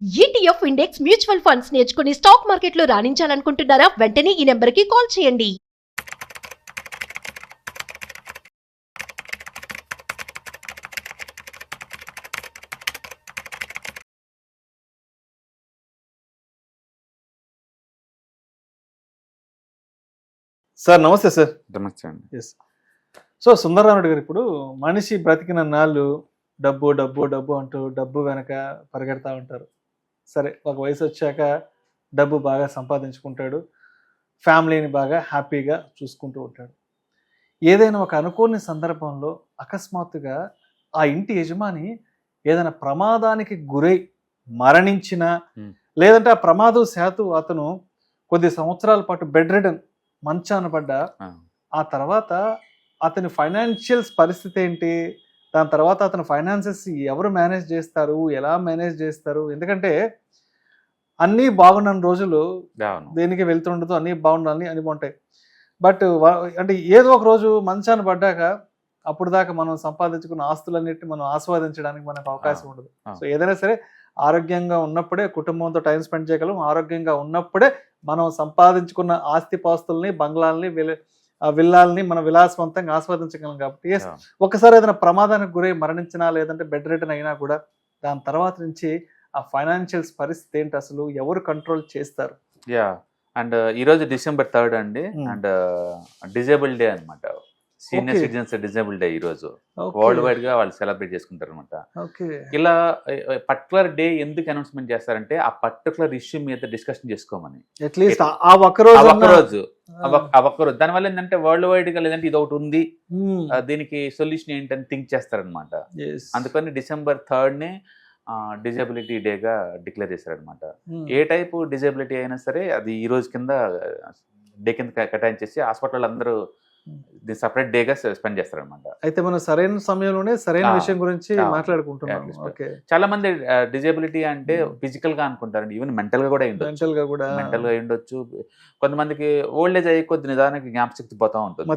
ETF index mutual funds నేర్చుకుని stock మార్కెట్లో రాణించాలనుకుంటున్నారా? వెంటనే ఈ నెంబర్కి కాల్ చేయండి. సార్ నమస్తే సార్. నమస్తే అండి. ఎస్. సో సుందరరామరెడ్డి గారు, ఇప్పుడు మనిషి బ్రతికిన నాళ్ళు డబ్బు డబ్బు డబ్బు అంటూ డబ్బు వెనక పరిగెడతా ఉంటారు. సరే, ఒక వయసు వచ్చాక డబ్బు బాగా సంపాదించుకుంటాడు, ఫ్యామిలీని బాగా హ్యాపీగా చూసుకుంటూ ఉంటాడు. ఏదైనా ఒక అనుకోని సందర్భంలో అకస్మాత్తుగా ఆ ఇంటి యజమాని ఏదైనా ప్రమాదానికి గురై మరణించినా, లేదంటే ఆ ప్రమాదం శాతం అతను కొద్ది సంవత్సరాల పాటు బెడ్ రిడన్ మంచాన పడ్డా, ఆ తర్వాత అతని ఫైనాన్షియల్స్ పరిస్థితి ఏంటి, దాని తర్వాత అతని ఫైనాన్సెస్ ఎవరు మేనేజ్ చేస్తారు, ఎలా మేనేజ్ చేస్తారు? ఎందుకంటే అన్నీ బాగున్న రోజులు దేనికి వెళ్తుండదు, అన్నీ బాగుండాలని అని ఉంటాయి. బట్ అంటే ఏదో ఒక రోజు మంచాన పడ్డాక అప్పుడు దాకా మనం సంపాదించుకున్న ఆస్తులన్నిటిని మనం ఆస్వాదించడానికి మనకు అవకాశం ఉండదు. సో ఏదైనా సరే ఆరోగ్యంగా ఉన్నప్పుడే కుటుంబంతో టైం స్పెండ్ చేయగలం, ఆరోగ్యంగా ఉన్నప్పుడే మనం సంపాదించుకున్న ఆస్తిపాస్తుల్ని, బంగ్లాల్ని, విల్లాల్ని మనం విలాసవంతంగా ఆస్వాదించగలం. కాబట్టి ఒకసారి ఏదైనా ప్రమాదానికి గురై మరణించినా, లేదంటే బెడ్ రిటర్న్ అయినా కూడా దాని తర్వాత నుంచి ఆ ఫైనాన్షియల్స్ పరిస్థితి ఏంటి, అసలు ఎవరు కంట్రోల్ చేస్తారు? అండ్ ఈరోజు December 3rd అండి, అండ్ డిజేబుల్ డే అనమాట. సీనియర్ సిటిజన్స్ డిజేబుల్ డే ఈరోజు వరల్డ్ వైడ్ గా వాళ్ళు సెలబ్రేట్ చేసుకుంటారు అనమాట. ఇలా పర్టికులర్ డే ఎందుకు అనౌన్స్మెంట్ చేస్తారంటే ఆ పర్టికులర్ ఇష్యూ మీద డిస్కషన్ చేసుకోమని. అట్లీస్ట్ ఆ ఒక్కరోజు దానివల్ల ఏంటంటే వరల్డ్ వైడ్ గా లేదంటే ఇది ఒకటి ఉంది, దీనికి సొల్యూషన్ ఏంటని థింక్ చేస్తారనమాట. అందుకని December 3rd ని డిజబిలిటీ డేగా డిక్లేర్ చేశారనమాట. ఏ టైపు డిజబిలిటీ అయినా సరే అది ఈ రోజు కింద డే కింద కేటాయించేసి హాస్పిటల్ అందరూ సపరేట్ డేగా స్పెండ్ చేస్తారనమాట. అయితే మనం సరైన సమయంలోనే సరైన విషయం గురించి మాట్లాడుకుంటున్నాం. చాలా మంది డిజబిలిటీ అంటే ఫిజికల్ గా అనుకుంటారండి, ఈవెన్ మెంటల్ గా కూడా ఉండొచ్చు. కొంతమందికి ఓల్డ్ ఏజ్ అయ్యే కొద్ది నిదానికి జ్ఞాపశక్తి పోతా ఉంటుంది,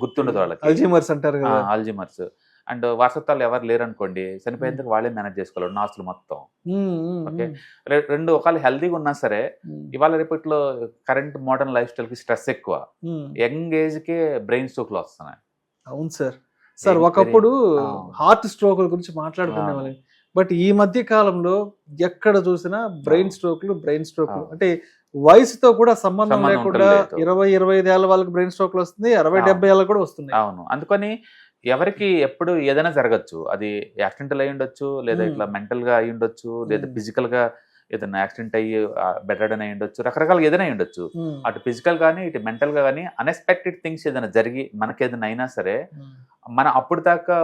గుర్తుండదు వాళ్ళకి, అల్జీమర్స్ అంటారు కదా, అల్జీమర్స్. అండ్ వారసత్వాలు ఎవరు లేరు అనుకోండి, చనిపోయేందుకు వాళ్ళే మేనేజ్ చేసుకోవాలి నాస్తులు మొత్తం. ఓకే, రెండు ఒకళ్ళు హెల్తీగా ఉన్నా సరే ఇవాళ రేపట్లో కరెంట్ మోడర్న్ లైఫ్ స్టైల్ కి స్ట్రెస్ ఎక్కువ, యంగ్ ఏజ్ కే బ్రెయిన్ స్ట్రోక్లు వస్తున్నాయి. అవును సార్. ఒకప్పుడు హార్ట్ స్ట్రోక్ల గురించి మాట్లాడుకునేవాళ్ళం, బట్ ఈ మధ్య కాలంలో ఎక్కడ చూసినా బ్రెయిన్ స్ట్రోక్లు అంటే వయసుతో కూడా సంబంధం లేకుండా 20-25 ఏళ్ళ వాళ్ళకి బ్రెయిన్ స్ట్రోక్లు వస్తుంది, 60-70 ఏళ్ళ కూడా వస్తుంది. అవును, అందుకని ఎవరికి ఎప్పుడు ఏదైనా జరగచ్చు. అది యాక్సిడెంటల్ అయి ఉండొచ్చు, లేదా ఇట్లా మెంటల్ గా అయి ఉండొచ్చు, లేదా ఫిజికల్ గా ఏదైనా యాక్సిడెంట్ అయ్యి బెడ్ రిడన్ అయి ఉండొచ్చు, రకరకాలుగా ఏదైనా ఉండొచ్చు. అటు ఫిజికల్ గానీ ఇటు మెంటల్ గా కానీ అన్ఎక్స్పెక్టెడ్ థింగ్స్ ఏదైనా జరిగి మనకి ఏదైనా అయినా సరే మనం అప్పుడు దాకా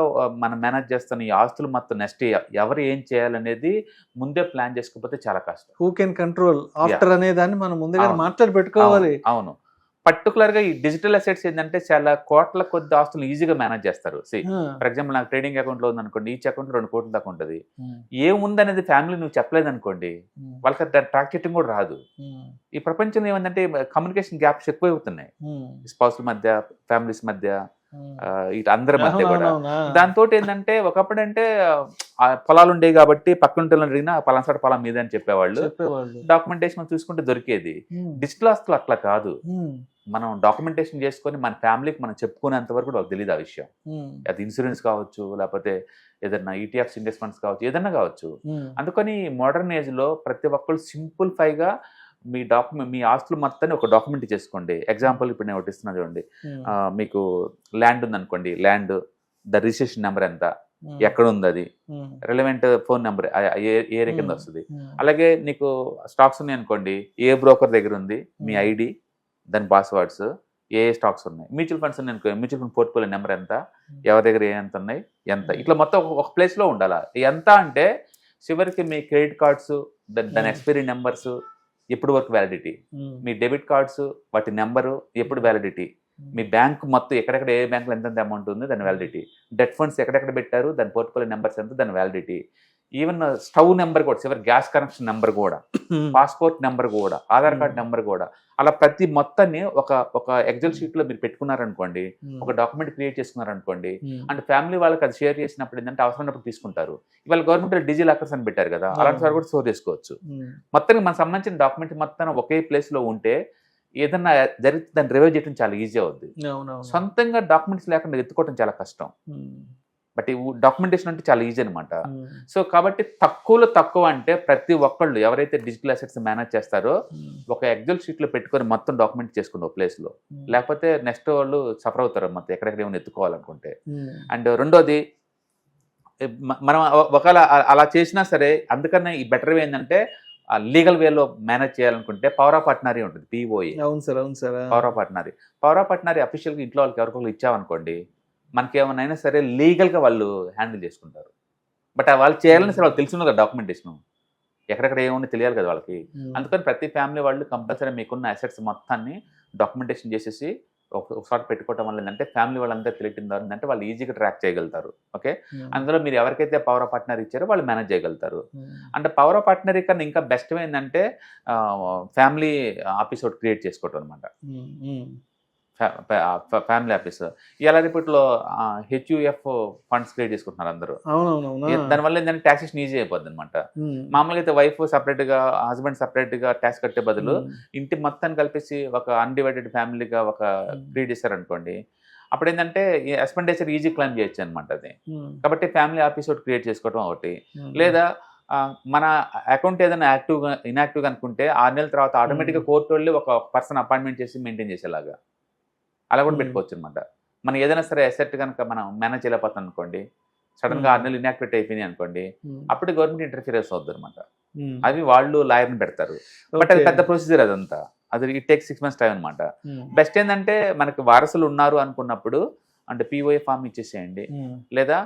మనం మేనేజ్ చేస్తున్న ఈ ఆస్తులు మొత్తం నెక్స్ట్ ఎవరు ఏం చేయాలనేది ముందే ప్లాన్ చేసుకోకపోతే చాలా కష్టం. హూ కెన్ కంట్రోల్ ఆఫ్టర్ అనే దాన్ని మనం ముందుగా మాట్లాడి పెట్టుకోవాలి. అవును, పర్టికులర్ గా ఈ డిజిటల్ అసెట్స్ ఏంటంటే చాలా కోట్ల కొద్ది ఆస్తులు ఈజీగా మేనేజ్ చేస్తారు. ఫర్ ఎగ్జాంపుల్ నాకు ట్రేడింగ్ అకౌంట్ లో ఉంది అనుకోండి, ఈచ్ అకౌంట్ 2 కోట్ల దాకా ఉంటుంది. ఏముందనేది ఫ్యామిలీ నువ్వు చెప్పలేదు అనుకోండి, వాళ్ళకి దాన్ని ట్రాక్ చేయడం కూడా రాదు. ఈ ప్రపంచంలో ఏమందంటే కమ్యూనికేషన్ గ్యాప్స్ ఎక్కువ అవుతున్నాయి స్పౌస్ల మధ్య, ఫ్యామిలీస్ మధ్య, ఇటు అందరి మధ్య కూడా. దాంతో ఏంటంటే ఒకప్పుడంటే పొలాలు ఉండేవి కాబట్టి పక్కన అడిగినా పలానా పొలం మీద అని చెప్పేవాళ్ళు, డాక్యుమెంటేషన్ చూసుకుంటే దొరికేది. డిజిటల్ ఆస్తులు అట్లా కాదు, మనం డాక్యుమెంటేషన్ చేసుకొని మన ఫ్యామిలీకి మనం చెప్పుకునేంత వరకు కూడా వాళ్ళకి తెలియదు ఆ విషయం. అది ఇన్సూరెన్స్ కావచ్చు, లేకపోతే ఏదైనా ETFs ఇండెక్స్ ఫండ్స్ కావచ్చు, ఏదన్నా కావచ్చు. అందుకని మోడర్న్ ఏజ్ లో ప్రతి ఒక్కళ్ళు సింప్లిఫైగా మీ ఆస్తులు మొత్తాన్ని ఒక డాక్యుమెంట్ చేసుకోండి. ఎగ్జాంపుల్ ఇప్పుడు నేను ఒకటి ఇస్తున్నా చూడండి, మీకు ల్యాండ్ ఉంది అనుకోండి, ల్యాండ్ ద రిజిస్ట్రేషన్ నెంబర్ ఎంత, ఎక్కడ ఉంది, అది రిలవెంట్ ఫోన్ నెంబర్ ఏరియా కింద వస్తుంది. అలాగే నీకు స్టాక్స్ ఉన్నాయి అనుకోండి, ఏ బ్రోకర్ దగ్గర ఉంది, మీ ID, దాని పాస్వర్డ్స్, ఏ స్టాక్స్ ఉన్నాయి. మ్యూచువల్ ఫండ్స్ ఉన్నాయి అనుకో, మ్యూచువల్ ఫండ్ పోర్ట్ఫోలియో నెంబర్ ఎంత, ఎవరి దగ్గర ఎంత ఉన్నాయి, ఎంత, ఇట్లా మొత్తం ఒక ప్లేస్ లో ఉండాలా. ఎంత అంటే చివరికి మీ క్రెడిట్ కార్డ్స్, దాని ఎక్స్పైరీ నెంబర్స్, ఎప్పుడు వరకు వ్యాలిడిటీ, మీ డెబిట్ కార్డ్స్ వాటి నెంబరు ఎప్పుడు వ్యాలిడిటీ, మీ బ్యాంక్ మొత్తం ఎక్కడెక్కడ ఏ బ్యాంకులో ఎంత అమౌంట్ ఉంది దాని వ్యాలిడిటీ, డెట్ ఫండ్స్ ఎక్కడెక్కడ పెట్టారు దాని పోర్ట్ఫోలియో నెంబర్స్ ఎంత దాని వ్యాలిడిటీ, ఈవెన్ స్టవ్ నెంబర్ కూడా, చివరి గ్యాస్ కనెక్షన్ నెంబర్ కూడా, పాస్పోర్ట్ నెంబర్ కూడా, ఆధార్ కార్డ్ నెంబర్ కూడా, అలా ప్రతి మొత్తాన్ని ఒక ఎక్సెల్ షీట్ లో మీరు పెట్టుకున్నారనుకోండి, ఒక డాక్యుమెంట్ క్రియేట్ చేసుకున్నారనుకోండి, అంటే ఫ్యామిలీ వాళ్ళకి అది షేర్ చేసినప్పుడు ఏంటంటే అవసరమైనప్పుడు తీసుకుంటారు. ఇవాళ గవర్నమెంట్ డిజి లాకర్స్ అని పెట్టారు కదా, అలాంటి సార్ కూడా స్టోర్ చేసుకోవచ్చు. మొత్తానికి మనకు సంబంధించిన డాక్యుమెంట్ మొత్తం ఒకే ప్లేస్ లో ఉంటే ఏదన్నా జరిగితే దాన్ని రివైవ్ చేయడం చాలా ఈజీ అవుద్ది. సొంతంగా డాక్యుమెంట్స్ లేకుండా ఎత్తుకోవడం చాలా కష్టం. బట్ ఈ డాక్యుమెంటేషన్ అంటే చాలా ఈజీ అనమాట. సో కాబట్టి తక్కువలో తక్కువ అంటే ప్రతి ఒక్కళ్ళు ఎవరైతే డిజిటల్ అసెట్స్ మేనేజ్ చేస్తారో ఒక ఎక్సెల్ షీట్ లో పెట్టుకొని మొత్తం డాక్యుమెంట్ చేసుకుని ఒక ప్లేస్ లో, లేకపోతే నెక్స్ట్ వాళ్ళు సఫర్ అవుతారు మొత్తం ఎక్కడెక్కడ ఏమైనా ఎత్తుకోవాలనుకుంటే. అండ్ రెండోది, మనం ఒకవేళ అలా చేసినా సరే, అందుకనే ఈ బెటర్ వే ఏంటంటే లీగల్ వేలో మేనేజ్ చేయాలనుకుంటే పవర్ ఆఫ్ అటర్నరీ ఉంటుంది, POA. అవును sir. Power of attorney official గా ఇంట్లో వాళ్ళకి ఎవరికొకరు ఇచ్చామనుకోండి, మనకి ఏమైనా సరే లీగల్ గా వాళ్ళు హ్యాండిల్ చేసుకుంటారు. బట్ వాళ్ళు చేయాలని సరే వాళ్ళు తెలిసిన కదా డాక్యుమెంటేషన్, ఎక్కడెక్కడ ఏమన్నా తెలియాలి కదా వాళ్ళకి. అందుకని ప్రతి ఫ్యామిలీ వాళ్ళు కంపల్సరీ మీకున్న అసెట్స్ మొత్తాన్ని డాక్యుమెంటేషన్ చేసేసి ఒకసారి పెట్టుకోవడం వల్ల ఏంటంటే ఫ్యామిలీ వాళ్ళందరూ తెలియటం అంటే వాళ్ళు ఈజీగా ట్రాక్ చేయగలుగుతారు. ఓకే, అందులో మీరు ఎవరికైతే పవర్ ఆఫ్ అటర్నరీ ఇచ్చారో వాళ్ళు మేనేజ్ చేయగలుగుతారు. అంటే పవర్ ఆఫ్ అటర్నరీ కన్నా ఇంకా బెస్ట్ ఏంటంటే ఫ్యామిలీ ఆఫీస్ ఒకటి క్రియేట్ చేసుకోవటం అనమాట. ఫ్యామిలీ ఆఫీస్ ఇలా రిపోర్ట్లో HUF ఫండ్స్ క్రియేట్ చేసుకుంటున్నారు అందరూ. దానివల్ల ఏంటంటే ట్యాక్సేషన్ ఈజీ అయిపోద్ది అనమాట. మామూలుగా అయితే వైఫ్ సపరేట్ గా, హస్బెండ్ సపరేట్ గా ట్యాక్స్ కట్టే బదులు ఇంటి మొత్తాన్ని కలిపేసి ఒక అన్డివైడెడ్ ఫ్యామిలీగా ఒక క్రియేట్ చేశారనుకోండి, అప్పుడు ఏంటంటే ఎక్స్పెండిచర్ ఈజీ క్లైమ్ చేయొచ్చు అనమాట అది. కాబట్టి ఫ్యామిలీ ఆఫీస్ ఒకటి క్రియేట్ చేసుకోవడం ఒకటి, లేదా మన అకౌంట్ ఏదైనా ఇన్యాక్టివ్గా అనుకుంటే 6 నెలల తర్వాత ఆటోమేటిక్గా కోర్టు వాళ్ళు ఒక పర్సన్ అపాయింట్మెంట్ చేసి మెయింటైన్ చేసేలాగా అలా కూడా పెట్టుకోవచ్చు అనమాట. మనం ఏదైనా సరే అసెట్ కనుక మనం మేనేజ్ చేయలేకపోతాం అనుకోండి, సడన్ గా 6 నెలలు ఇన్యాక్టివేట్ అయిపోయినాయి అనుకోండి, అప్పుడు గవర్నమెంట్ ఇంటర్ఫియరెన్స్ అవుతుంది అనమాట. అవి వాళ్ళు లాయర్ని పెడతారు. బట్ అది పెద్ద ప్రొసీజర్, అదంతా అది ఇట్ టేక్ 6 months టైం అనమాట. బెస్ట్ ఏంటంటే మనకి వారసులు ఉన్నారు అనుకున్నప్పుడు అంటే POA ఫామ్ ఇచ్చేసేయండి, లేదా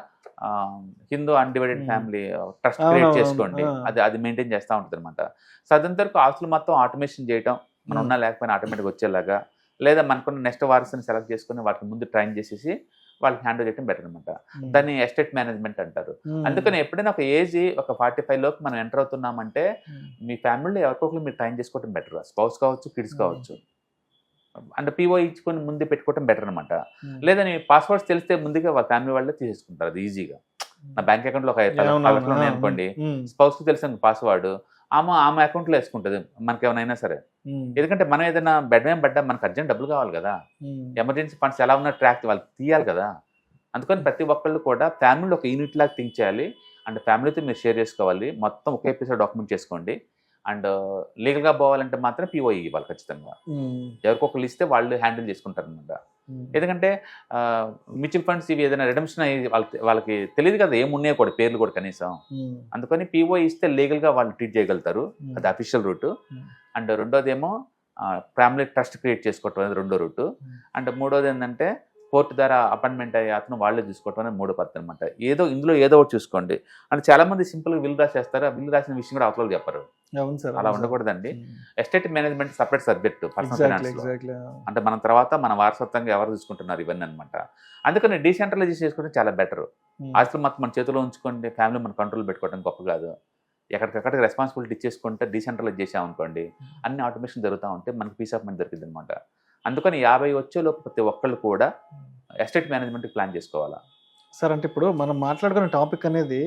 Hindu undivided family trust create చేసుకోండి, అది మెయింటైన్ చేస్తూ ఉంటుంది అనమాట. సో అదంత వరకు ఆస్తులు మొత్తం ఆటోమేషన్ చేయటం, మనం ఉన్నా లేకపోయినా ఆటోమేటిక్గా వచ్చేలాగా, లేదా మనకున్న నెక్స్ట్ వారసుని సెలెక్ట్ చేసుకుని వాటిని ముందు ట్రైన్ చేసేసి వాళ్ళకి హ్యాండిల్ చేయడం బెటర్ అనమాట. దాన్ని ఎస్టేట్ మేనేజ్మెంట్ అంటారు. అందుకని ఎప్పుడైనా ఒక ఏజ్ ఒక 45 లోపు మనం ఎంటర్ అవుతున్నామంటే మీ ఫ్యామిలీలో ఎవరికొకరు మీరు ట్రైన్ చేసుకోవడం బెటర్, స్పౌస్ కావచ్చు, కిడ్స్ కావచ్చు. అంటే POA ఇచ్చుకొని ముందే పెట్టుకోవడం బెటర్ అనమాట. లేదా నీ పాస్వర్డ్స్ తెలిస్తే ముందుగా వాళ్ళ ఫ్యామిలీ వాళ్ళే తీసేసుకుంటారు అది ఈజీగా. నా బ్యాంక్ అకౌంట్లో ఒక 5 లక్షలు ఉన్నాయనుకోండి, స్పౌస్కి తెలిసిన పాస్వర్డ్ ఆమె అకౌంట్లో వేసుకుంటుంది మనకి ఏమైనా సరే. ఎందుకంటే మనం ఏదైనా బెడ్ మీద పడ్డా మనకు అర్జెంట్ డబ్బులు కావాలి కదా, ఎమర్జెన్సీ ఫండ్స్ ఎలా ఉన్నా ట్రాక్ వాళ్ళకి తీయాలి కదా. అందుకని ప్రతి ఒక్కళ్ళు కూడా ఫ్యామిలీలో ఒక యూనిట్ లాగా థింక్ చేయాలి. అండ్ ఫ్యామిలీతో మీరు షేర్ చేసుకోవాలి, మొత్తం ఒకే ఎపిసోడ్ డాక్యుమెంట్ చేసుకోండి. అండ్ లీగల్గా పోవాలంటే మాత్రం POA ఇవ్వాలి ఖచ్చితంగా. ఎవరికొకరు ఇస్తే వాళ్ళు హ్యాండిల్ చేసుకుంటారు అనమాట. ఎందుకంటే మ్యూచువల్ ఫండ్స్ ఇవి ఏదైనా రిడమ్షన్ అయ్యి వాళ్ళకి తెలియదు కదా ఏమున్నాయో కూడా, పేర్లు కూడా కనీసం. అందుకని POA ఇస్తే లీగల్గా వాళ్ళు ట్రీట్ చేయగలుగుతారు, అది అఫీషియల్ రూట్. అండ్ రెండోది ఏమో ఫ్యామిలీ ట్రస్ట్ క్రియేట్ చేసుకోవటం అనేది రెండో రూట్. అండ్ మూడోది ఏంటంటే కోర్టు ద్వారా అపాయింట్మెంట్ అయ్యే అతను వాళ్ళే చూసుకోవటం అనేది మూడో పద్ధతి అనమాట. ఇందులో ఏదో ఒకటి చూసుకోండి. అంటే చాలా మంది సింపుల్గా విల్ రాసేస్తారు, ఆ విల్ రాసిన విషయం కూడా అవతల చెప్పరు. అలా ఉండకూడదండి. Estate management separate subject personal finance. అంటే మన తర్వాత మన వారసత్వంగా ఎవరు చూసుకుంటున్నారు ఇవన్నీ అనమాట. అందుకని డీసెంట్రలైజ్ చేసుకోవడం చాలా బెటర్. ఆస్తులు మొత్తం మన చేతిలో ఉంచుకోండి, ఫ్యామిలీ మన కంట్రోల్ పెట్టుకోవడం గొప్ప కాదు. ఎక్కడికక్కడికి రెస్పాన్సిబిలిటీ ఇచ్చేసుకుంటే డీసెంట్రలైజ్ చేసామనుకోండి, అన్ని ఆటోమేషన్ జరుగుతూ ఉంటే మనకి పీస్ ఆఫ్ మైండ్ దొరికింది అనమాట. అందుకని 50 వచ్చేలోపు ప్రతి ఒక్కళ్ళు కూడా ఎస్టేట్ మేనేజ్మెంట్ ప్లాన్ చేసుకోవాలా సార్. అంటే ఇప్పుడు మనం మాట్లాడుకునే టాపిక్ అనేది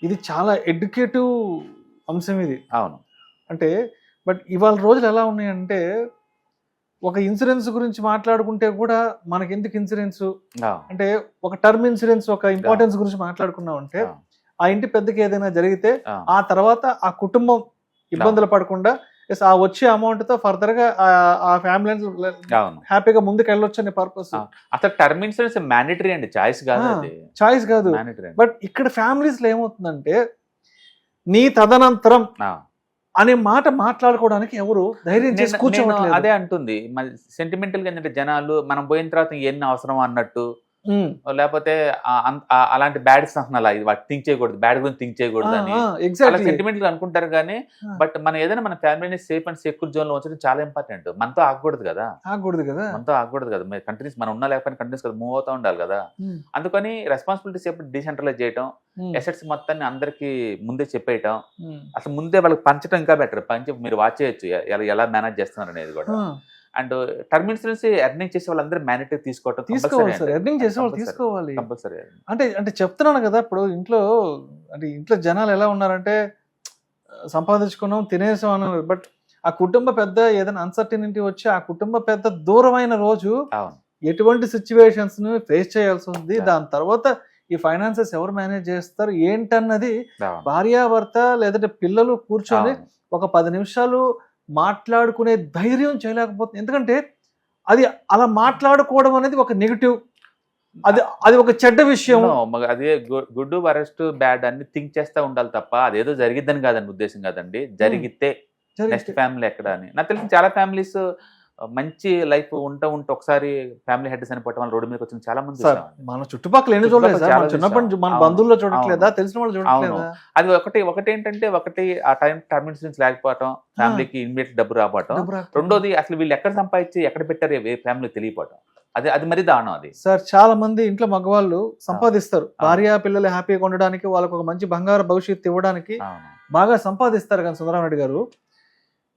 ఇది చాలా ఎడ్యుకేటివ్ అంశం ఇది. అవును. అంటే బట్ ఇవాళ రోజులు ఎలా ఉన్నాయంటే ఒక ఇన్సూరెన్స్ గురించి మాట్లాడుకుంటే కూడా మనకి ఎందుకు ఇన్సూరెన్స్ అంటే ఒక టర్మ్ ఇన్సూరెన్స్ ఒక ఇంపార్టెన్స్ గురించి మాట్లాడుకున్నాం అంటే ఆ ఇంటి పెద్దకి ఏదైనా జరిగితే ఆ తర్వాత ఆ కుటుంబం ఇబ్బందులు పడకుండా ఆ వచ్చే అమౌంట్ తో ఫర్దర్ గా ఆ ఫ్యామిలీ హ్యాపీగా ముందుకు వెళ్ళొచ్చు అనే పర్పస్. అసలు టర్మ్ ఇన్సూరెన్స్ మ్యాండేటరీ అండి, చాయిస్ కాదు. బట్ ఇక్కడ ఫ్యామిలీస్ లో ఏమవుతుందంటే నీ తదనంతరం అనే మాట మాట్లాడుకోవడానికి ఎవరు ధైర్యం చేసి కూర్చోవట్లేదు. అదే అంటుంది సెంటిమెంటల్ గా ఏంటంటే జనాలు మనం పోయిన తర్వాత ఎన్ని అవసరం అన్నట్టు లేకపోతే అలాంటి బ్యాడ్ సంహనాలు వాటి థింక్ చేయకూడదు, బ్యాడ్ గురించి థింక్ చేయకూడదు అని అలా ఎగ్జాక్ట్లీ సెంటిమెంట్ గా అనుకుంటారు. కానీ బట్ మనం ఏదైనా మన ఫ్యామిలీని సేఫ్ అండ్ సెక్యూర్ జోన్ లో ఉంచడం చాలా ఇంపార్టెంట్. మనతో ఆగకూడదు కదా, మనతో ఆగకూడదు కదా, కంట్రీస్ మనం ఉన్నా లేకపోయినా కంట్రీస్ కదా మూవ్ అవుతా ఉండాలి కదా. అందుకని రెస్పాన్సిబిలిటీస్ ఎప్పుడు డిసెంట్రలైజ్ చేయటం, అసెట్స్ మొత్తాన్ని అందరికి ముందే చెప్పేయటం, అసలు ముందే వాళ్ళకి పంచడం ఇంకా బెటర్. పంచి మీరు వాచ్ చేయొచ్చు ఎలా మేనేజ్ చేస్తున్నారు అనేది కూడా. అండ్ టర్మ్ ఇన్సూరెన్స్ ఎర్నింగ్ చేసే వాళ్ళందరూ మ్యానిటరీ తీసుకోవాలి సార్. ఎర్నింగ్ చేసే వాళ్ళు తీసుకోవాలి. కంపల్సరీ. అంటే చెప్తున్నాను కదా, ఇప్పుడు ఇంట్లో జనాలు ఎలా ఉన్నారంటే సంపాదించుకున్నాం తినేసాం అన్నారు, బట్ ఆ కుటుంబ పెద్ద ఏదైనా అన్సర్టనిటీ వచ్చి ఆ కుటుంబ పెద్ద దూరమైన రోజు ఎటువంటి సిచ్యువేషన్స్ ను ఫేస్ చేయాల్సి ఉంది. దాని తర్వాత ఈ ఫైనాన్సెస్ ఎవరు మేనేజ్ చేస్తారు ఏంటన్నది భార్యాభర్త లేదంటే పిల్లలు కూర్చొని ఒక 10 నిమిషాలు మాట్లాడుకునే ధైర్యం చేయలేకపోతుంది. ఎందుకంటే అది అలా మాట్లాడుకోవడం అనేది ఒక నెగిటివ్, అది ఒక చెడ్డ విషయం. అదే గుడ్ వరస్ట్ బ్యాడ్ అన్ని థింక్ చేస్తా ఉండాలి తప్ప అదేదో జరిగిద్దని కాదండి ఉద్దేశం కాదండి. జరిగితే నెక్స్ట్ ఫ్యామిలీ ఎక్కడ అని. నాకు తెలిసి చాలా ఫ్యామిలీస్ మంచి లైఫ్ ఉంటూ ఒకసారి ఫ్యామిలీ హెడ్ చనిపోవటం వల్ల రోడ్డు మీద వచ్చిన చాలా మంది మన చుట్టుపక్కల ఎన్ని చూడలేదు సార్, చిన్నప్పటి మన బంధువుల్లో చూడట్లేదా, తెలిసిన వాళ్ళు చూడట్లేదా. అది ఒకటి ఏంటంటే ఆ టర్మ్ ఇన్సూరెన్స్ లేకపోవటం, ఫ్యామిలీకి ఇమ్మీడియట్ డబ్బు రావటం. రెండోది అసలు వీళ్ళు ఎక్కడ సంపాదించి ఎక్కడ పెట్టారు ఏ ఫ్యామిలీ తెలియపోవటం. అది మరి దారుణం. అది సార్ చాలా మంది ఇంట్లో మగవాళ్ళు సంపాదిస్తారు, భార్య పిల్లలు హ్యాపీగా ఉండడానికి, వాళ్ళకు ఒక మంచి బంగారు భవిష్యత్తు ఇవ్వడానికి బాగా సంపాదిస్తారు. కానీ సుందరరామరెడ్డి గారు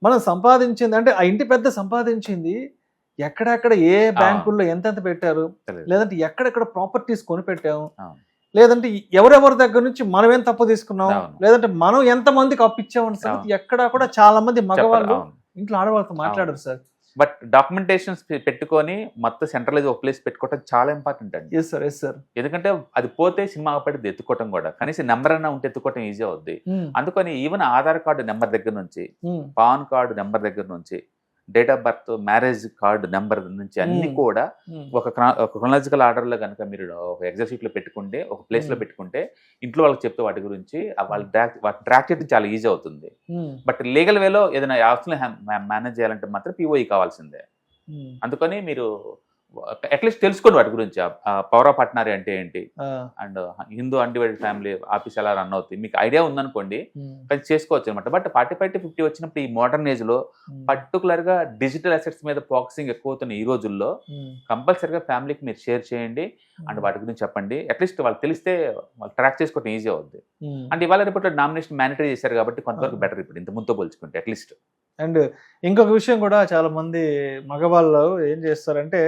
మనం సంపాదించింది అంటే ఆ ఇంటి పెద్ద సంపాదించింది ఎక్కడెక్కడ ఏ బ్యాంకుల్లో ఎంతెంత పెట్టారు, లేదంటే ఎక్కడెక్కడ ప్రాపర్టీస్ కొనిపెట్టాము, లేదంటే ఎవరెవరి దగ్గర నుంచి మనం ఏం తప్పు తీసుకున్నాం, లేదంటే మనం ఎంత మందికి అప్పిచ్చామని సంగతి ఎక్కడా కూడా చాలా మంది మగవాళ్ళు ఇంట్లో ఆడవాళ్ళతో మాట్లాడరు సార్. బట్ డాక్యుమెంటేషన్స్ పెట్టుకొని మొత్తం సెంట్రలైజ్ ఒక ప్లేస్ పెట్టుకోవడం చాలా ఇంపార్టెంట్ అండి. Yes sir. ఎందుకంటే అది పోతే సినిమా పడి ఎత్తుకోవటం కూడా కనీసం నెంబర్ అన్నా ఉంటే ఎత్తుకోవటం ఈజీ అవుద్ది. అందుకని ఈవెన్ ఆధార్ కార్డు నెంబర్ దగ్గర నుంచి, పాన్ కార్డు నెంబర్ దగ్గర నుంచి, date of birth, marriage card number నుంచి అన్ని కూడా ఒక క్రొనాలజికల్ ఆర్డర్ లో కనుక మీరు ఒక ఎగ్జామ్ షీట్ లో పెట్టుకుంటే, ఒక ప్లేస్ లో పెట్టుకుంటే ఇంట్లో వాళ్ళకి చెప్తే వాటి గురించి వాళ్ళు ట్రాక్ చేయడం చాలా ఈజీ అవుతుంది. బట్ లీగల్ వేలో ఏదైనా ఆప్షన్ మేనేజ్ చేయాలంటే మాత్రం పిఓఈ కావాల్సిందే. అందుకని మీరు అట్లీస్ట్ తెలుసుకోండి వాటి గురించి. పవర్ ఆఫ్ అట్నారీ అంటే ఏంటి, and Hindu undivided family office ఎలా రన్ అవుతుంది మీకు ఐడియా ఉందనుకోండి, కానీ చేసుకోవచ్చు అనమాట. బట్ 45 to 50 వచ్చినప్పుడు ఈ మోడర్న్ ఏజ్ లో పర్టికులర్ గా డిజిటల్ అసెట్స్ మీద ఫోకసింగ్ ఎక్కువ అవుతున్న ఈ రోజుల్లో కంపల్సరీగా ఫ్యామిలీకి మీరు షేర్ చేయండి అండ్ వాటి గురించి చెప్పండి. అట్లీస్ట్ వాళ్ళు తెలిస్తే వాళ్ళు ట్రాక్ చేసుకోవడం ఈజీ అవుద్ది. అంటే ఇవాళ రేపట్లో నామినేషన్ మ్యానిటరీ చేశారు కాబట్టి కొంతవరకు బెటర్ ఇప్పుడు ఇంత ముందుతో పోల్చుకుంటే అట్లీస్ట్. అండ్ ఇంకొక విషయం కూడా చాలా మంది మగవాళ్ళు ఏం చేస్తారంటే,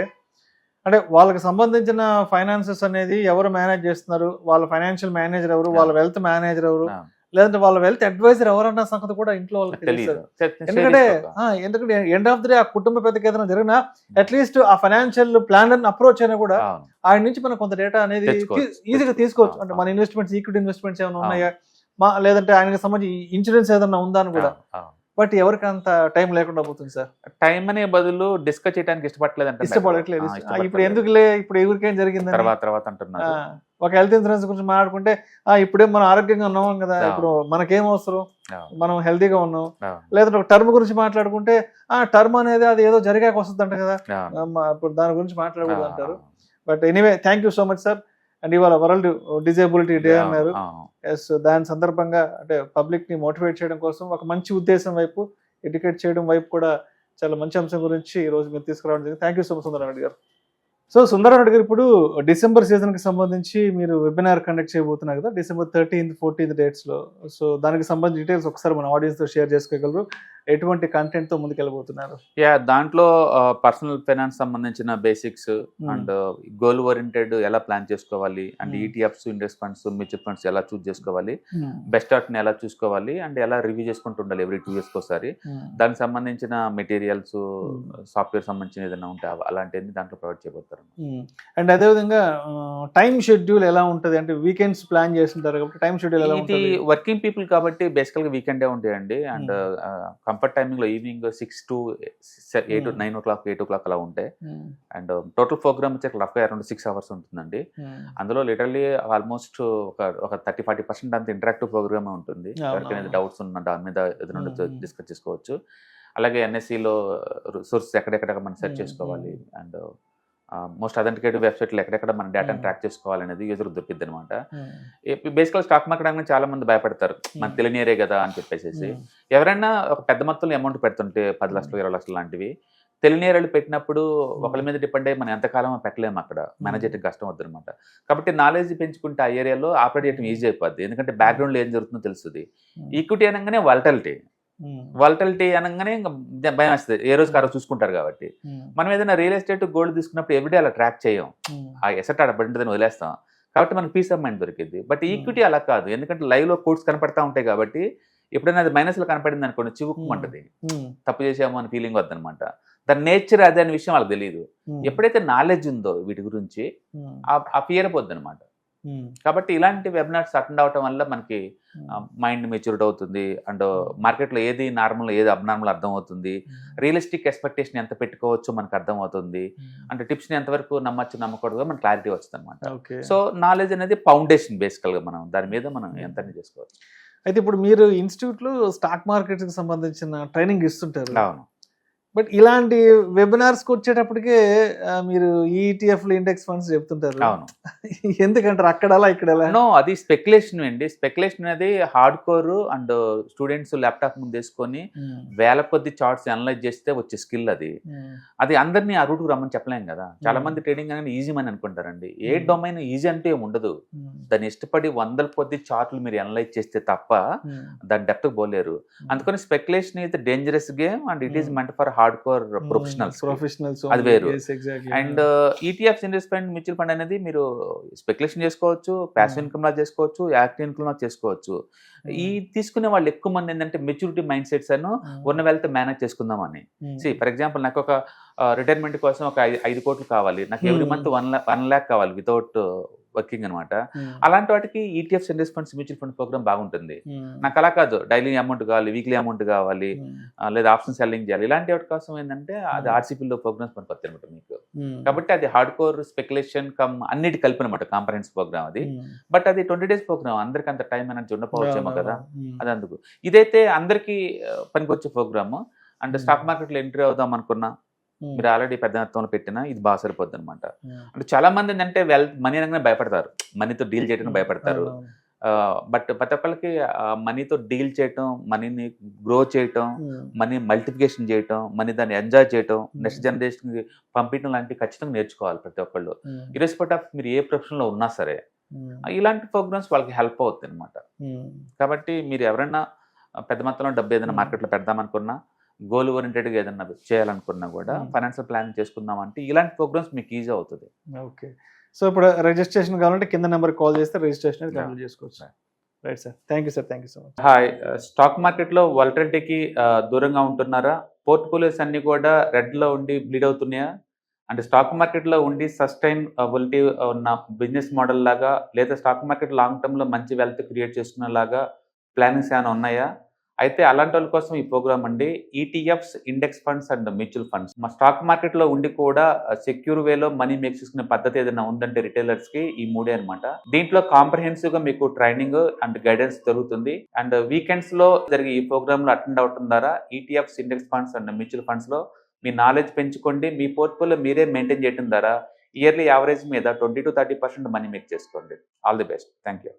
అంటే వాళ్ళకి సంబంధించిన ఫైనాన్సెస్ అనేది ఎవరు మేనేజ్ చేస్తున్నారు, వాళ్ళ ఫైనాన్షియల్ మేనేజర్ ఎవరు, వాళ్ళ వెల్త్ మేనేజర్ ఎవరు, లేదంటే వాళ్ళ వెల్త్ అడ్వైజర్ ఎవరన్న సంగతి కూడా ఇంట్లో వాళ్ళకి తెలియదు. ఎందుకంటే ఎండ్ ఆఫ్ ది డే ఆ కుటుంబ పెద్దకి ఏదైనా జరిగినా అట్లీస్ట్ ఆ ఫైనాన్షియల్ ప్లాన్ అప్రోచ్ అయినా కూడా ఆయన నుంచి మనం కొంత డేటా అనేది ఈజీగా తీసుకోవచ్చు. అంటే మన ఇన్వెస్ట్మెంట్స్, ఈక్విటీ ఇన్వెస్ట్మెంట్స్ ఏమైనా ఉన్నాయా, లేదా ఆయనకి సంబంధించి ఇన్సూరెన్స్ ఏదైనా ఉందా అని కూడా. బట్ ఎవరికి అంత టైం లేకుండా పోతుంది సార్. టైం అనే బదులు డిస్కస్ చేయడానికి ఇష్టపడట్లేదు. ఇప్పుడు ఎందుకులే, ఇప్పుడు ఎవరికేం జరిగింది తర్వాత అంటున్నారు. ఒక హెల్త్ ఇన్సూరెన్స్ గురించి మాట్లాడుకుంటే ఇప్పుడే మనం ఆరోగ్యంగా ఉన్నాం కదా, ఇప్పుడు మనకేం అవసరం, మనం హెల్తీగా ఉన్నాం. లేదంటే ఒక టర్మ్ గురించి మాట్లాడుకుంటే టర్మ్ అనేది అది ఏదో జరిగాక వస్తుంది అంట కదా, ఇప్పుడు దాని గురించి మాట్లాడకూడదు అంటారు. But anyway thank you so much sir. And ఇవాళ వరల్డ్ డిజేబిలిటీ డే అన్నారు. ఎస్, దాని సందర్భంగా అంటే పబ్లిక్ ని మోటివేట్ చేయడం కోసం ఒక మంచి ఉద్దేశం వైపు, ఎడ్యుకేట్ చేయడం వైపు కూడా చాలా మంచి అంశం గురించి ఈ రోజు మీరు తీసుకురావడం జరిగింది. Thank you so much Sundararamareddy గారు. సో సుందరరామరెడ్డి గారు, ఇప్పుడు డిసెంబర్ సీజన్ కి సంబంధించి మీరు వెబినార్ కండక్ట్ చేయబోతున్నారు కదా, December 13th, 14th డేట్స్ లో. సో దానికి సంబంధించి డీటెయిల్స్ ఒకసారి మన ఆడియన్స్ తో షేర్ చేసుకోగలరు? ఎటువంటి కంటెంట్ తో ముందుకెళ్ళబోతున్నారు? దాంట్లో పర్సనల్ ఫైనాన్స్ సంబంధించిన బేసిక్స్ అండ్ గోల్ ఓరియంటెడ్ ఎలా ప్లాన్ చేసుకోవాలి, and ETFs, index funds, mutual funds ఎలా చూస్ చేసుకోవాలి, బెస్ట్ ని ఎలా చూసుకోవాలి, అండ్ ఎలా రివ్యూ చేసుకుంటూ ఉండాలి ఎవ్రీ 2 years ఒకసారి. దానికి సంబంధించిన మెటీరియల్స్, సాఫ్ట్వేర్ సంబంధించిన ఏదైనా ఉంటే అలాంటివి దాంట్లో ప్రొవైడ్ చేయబోతారు. అండ్ అదేవిధంగా టైం షెడ్యూల్ ఎలా ఉంటుంది, అంటే వీకెండ్స్ ప్లాన్ చేస్తుంటారు కాబట్టి టైం షెడ్యూల్ ఎలా ఉంటుంది? వర్కింగ్ పీపుల్ కాబట్టి బేసికల్ గా వీకెండే ఉంటాయండి. అండ్ కంఫర్ట్ టైమింగ్ లో ఈవినింగ్ 6 to 8, 9 o'clock, 8 o'clock అలా ఉంటాయి. అండ్ టోటల్ ప్రోగ్రామ్ వచ్చి రఫ్ గా అరౌండ్ 6 hours ఉంటుందండి. అందులో లిటరల్లీ ఆల్మోస్ట్ ఒక 30-40% అంత ఇంటరాక్టివ్ ప్రోగ్రామ్ ఉంటుంది. ఎవరికైనా డౌట్స్ ఉన్న దాని మీద ఏదైనా డిస్కస్ చేసుకోవచ్చు. అలాగే NSE లో సోర్సెస్ ఎక్కడెక్కడ మనం సెర్చ్ చేసుకోవాలి, అండ్ మోస్ట్ అథెంటికేటివ్ వెబ్సైట్లు ఎక్కడెక్కడ మన డేటాను ట్రాక్ చేసుకోవాలనేది యూజర్ దొరికిద్ది అనమాట. బేసికల్ స్టాక్ మార్కెట్ అనగానే చాలా మంది భయపడతారు, మనకు తెలియనియరే కదా అని చెప్పేసి. ఎవరైనా ఒక పెద్ద మొత్తంలో అమౌంట్ పెడుతుంటే 10 లక్షలు 20 లక్షలు లాంటివి తెలియనియరాలు పెట్టినప్పుడు ఒకళ్ళ మీద డిపెండ్ అయ్యి మనం ఎంతకాలం పెట్టలేము, అక్కడ మేనేజ్ చేయడం కష్టం అవుతుంది అనమాట. కాబట్టి నాలెడ్జ్ పెంచుకుంటే ఆ ఏరియాలో ఆపరేట్ చేయడం ఈజీ అయిపోద్ది, ఎందుకంటే బ్యాక్గ్రౌండ్లో ఏం జరుగుతుందో తెలుస్తుంది. ఈక్విటీ అనగానే వాలటిలిటీ అనగానే ఇంకా భయం వస్తుంది, ఏ రోజు కారో చూసుకుంటారు కాబట్టి. మనం ఏదైనా రియల్ ఎస్టేట్ గోల్డ్ తీసుకున్నప్పుడు ఎవ్రీడే అలా ట్రాక్ చేయం, ఆ ఎసెట్ ఆడ పడిందని వదిలేస్తాం, కాబట్టి మనకు పీస్ ఆఫ్ మైండ్ దొరికింది. బట్ ఈక్విటీ అలా కాదు, ఎందుకంటే లైవ్లో కోడ్స్ కనపడతా ఉంటాయి కాబట్టి ఎప్పుడైనా అది మైనస్లో కనపడింది అనుకోండి చివుక్కుమంటది, తప్పు చేసాము అని ఫీలింగ్ వద్దనమాట. దాని నేచర్ అదే అనే విషయం వాళ్ళకి తెలియదు. ఎప్పుడైతే నాలెడ్జ్ ఉందో వీటి గురించి ఆ ఫియర్ పోద్ది అనమాట. కాబట్టి ఇలాంటి వెబినార్స్ అటెండ్ అవటం వల్ల మనకి మైండ్ మెచ్యూర్డ్ అవుతుంది, అండ్ మార్కెట్లో ఏది నార్మల్ ఏది అబ్నార్మల్ అర్థం అవుతుంది, రియలిస్టిక్ ఎక్స్పెక్టేషన్ ఎంత పెట్టుకోవచ్చో మనకు అర్థం అవుతుంది, అంటే టిప్స్ని ఎంతవరకు నమ్మచ్చు నమ్మకూడదు మనకు క్లారిటీ వస్తుంది అనమాట. సో నాలెడ్జ్ అనేది ఫౌండేషన్, బేసికల్గా మనం దాని మీద మనం ఎంత చేసుకోవచ్చు. అయితే ఇప్పుడు మీరు ఇన్స్టిట్యూట్లో స్టాక్ మార్కెట్కి సంబంధించిన ట్రైనింగ్ ఇస్తుంటారు. అవును. బట్ ఇలాంటి వెబినార్స్కి వచ్చేటప్పటికే మీరు ఈటీఎఫ్లు ఇండెక్స్ ఫండ్స్ చెప్తుంటారు. అవును. ఎందుకంటారు అక్కడ అలా ఇక్కడ ఎలా? నో, అది స్పెక్యులేషన్ అండి. స్పెక్యులేషన్ అనేది hard core, and students laptop ముందు వేసుకొని వేల కొద్ది చార్ట్స్ అనలైజ్ చేస్తే వచ్చే స్కిల్ అది. అది అందరినీ ఆ రూట్కి రమ్మని చెప్పలేం కదా. చాలా మంది ట్రేడింగ్ అనేది ఈజీ అని అనుకుంటారండి. ఏ డొమైన్ ఈజీ అంటే ఏమి ఉండదు, దాన్ని ఇష్టపడి వందల కొద్ది చార్ట్లు మీరు అనలైజ్ చేస్తే తప్ప దాని డెప్త్కి పోలేరు. అందుకని స్పెక్యులేషన్ అయితే dangerous game, and it is meant for hard core professionals, అది వేరు. And ETFs index fund mutual fund అనేది మీరు స్పెక్యులేషన్ చేసుకోవచ్చు, ప్యాసివ్ ఇన్కమ్ లా చేసుకోవచ్చు, యాక్టివ్ ఇన్కమ్ లా చేసుకోవచ్చు. ఈ తీసుకునే వాళ్ళు ఎక్కువ మంది ఏంటంటే మెచ్యూరిటీ మైండ్ సెట్స్ అను ఉన్న వెల్త్ మేనేజ్ చేసుకుందామని. ఫర్ ఎగ్జాంపుల్ నాకు ఒక రిటైర్మెంట్ కోసం ఒక 5 కోట్లు కావాలి, నాకు ఎవ్రీ మంత్ 1 lakh కావాలి వితౌట్ వర్కింగ్ అనమాట. అలాంటి వాటికి ETFs index funds mutual fund program బాగుంటుంది. నాకు అలా కాదు, డైలీ అమౌంట్ కావాలి, వీక్లీ అమౌంట్ కావాలి, లేదా ఆప్షన్ సెల్లింగ్ చేయాలి, ఇలాంటి వాటి కోసం ఏంటంటే అది ఆర్సీపీలో ప్రోగ్రామ్స్ పనికొస్తాయి అనమాట మీకు. కాబట్టి అది హార్డ్ కోర్ స్పెక్యులేషన్ కమ్ అన్నిటి కలిపి అనమాట కాంపరెన్స్ ప్రోగ్రామ్ అది. బట్ అది 20 days ప్రోగ్రామ్, అందరికి అంత టైం ఎనర్జీ ఉండకపోవచ్చేమో కదా, అది అందుకు. ఇదైతే అందరికీ పనికొచ్చే ప్రోగ్రామ్. అండ్ స్టాక్ మార్కెట్లో ఎంట్రీ అవుదాం అనుకున్నా, మీరు ఆల్రెడీ పెద్ద మొత్తంలో పెట్టినా ఇది బాగా సరిపోద్ది అనమాట. అంటే చాలా మంది ఏంటంటే మనీ అనగానే భయపడతారు, మనీతో డీల్ చేయడానికి భయపడతారు. బట్ ప్రతి ఒక్కరికి మనీతో డీల్ చేయటం, మనీని గ్రో చేయటం, మనీ మల్టిప్లికేషన్ చేయటం, మనీ దాన్ని ఎంజాయ్ చేయటం, నెక్స్ట్ జనరేషన్కి పంపించడం లాంటివి ఖచ్చితంగా నేర్చుకోవాలి ప్రతి ఒక్కళ్ళు. ఇర్రెస్పెక్ట్ ఆఫ్ మీరు ఏ ప్రొఫెషన్లో ఉన్నా సరే ఇలాంటి ప్రోగ్రామ్స్ వాళ్ళకి హెల్ప్ అవుతుంది అనమాట. కాబట్టి మీరు ఎవరైనా పెద్ద మొత్తంలో డబ్బు ఏదైనా మార్కెట్లో పెడదామనుకున్నా, గోల్ ఓరియంటెడ్గా ఏదైనా చేయాలనుకున్నా కూడా ఫైనాన్షియల్ ప్లానింగ్ చేసుకుందాం అంటే ఇలాంటి ప్రోగ్రామ్స్ మీకు ఈజీ అవుతుంది. ఓకే. సో ఇప్పుడు రిజిస్ట్రేషన్ కావాలంటే కింద నెంబర్ కాల్ చేస్తే రిజిస్ట్రేషన్ కంప్లీట్ చేసుకోవచ్చు. Right sir, thank you sir, thank you so much. Hi, stock మార్కెట్లో వాలటిలిటీకి దూరంగా ఉంటున్నారా? పోర్ట్ఫోలియోస్ అన్ని కూడా రెడ్లో ఉండి బ్లీడ్ అవుతున్నాయా? అంటే స్టాక్ మార్కెట్లో ఉండి సస్టైనబిలిటీ ఉన్న బిజినెస్ మోడల్ లాగా, లేదా స్టాక్ మార్కెట్ లాంగ్ టర్మ్లో మంచి వెల్త్ క్రియేట్ చేసుకునేలాగా ప్లానింగ్స్ ఏమైనా ఉన్నాయా? అయితే అలాంటి వాళ్ళ కోసం ఈ ప్రోగ్రామ్ అండి, ETFs index funds and mutual funds. మా స్టాక్ మార్కెట్లో ఉండి కూడా సెక్యూర్ వేలో మనీ మేక్ చేసుకునే పద్ధతి ఏదైనా ఉందంటే రిటైలర్స్కి ఈ 3 అనమాట. దీంట్లో కాంప్రహెన్సివ్గా మీకు ట్రైనింగ్ అండ్ గైడెన్స్ దొరుకుతుంది. అండ్ వీకెండ్స్లో జరిగే ఈ ప్రోగ్రామ్లో అటెండ్ అవటం ద్వారా ETFs index funds and mutual ఫండ్స్లో మీ నాలెడ్జ్ పెంచుకోండి. మీ పోర్ట్ఫోలియో మీరే మెయింటైన్ చేయడం ద్వారా ఇయర్లీ యావరేజ్ మీద 20 to 30% మనీ మేక్ చేసుకోండి. All the best. Thank you.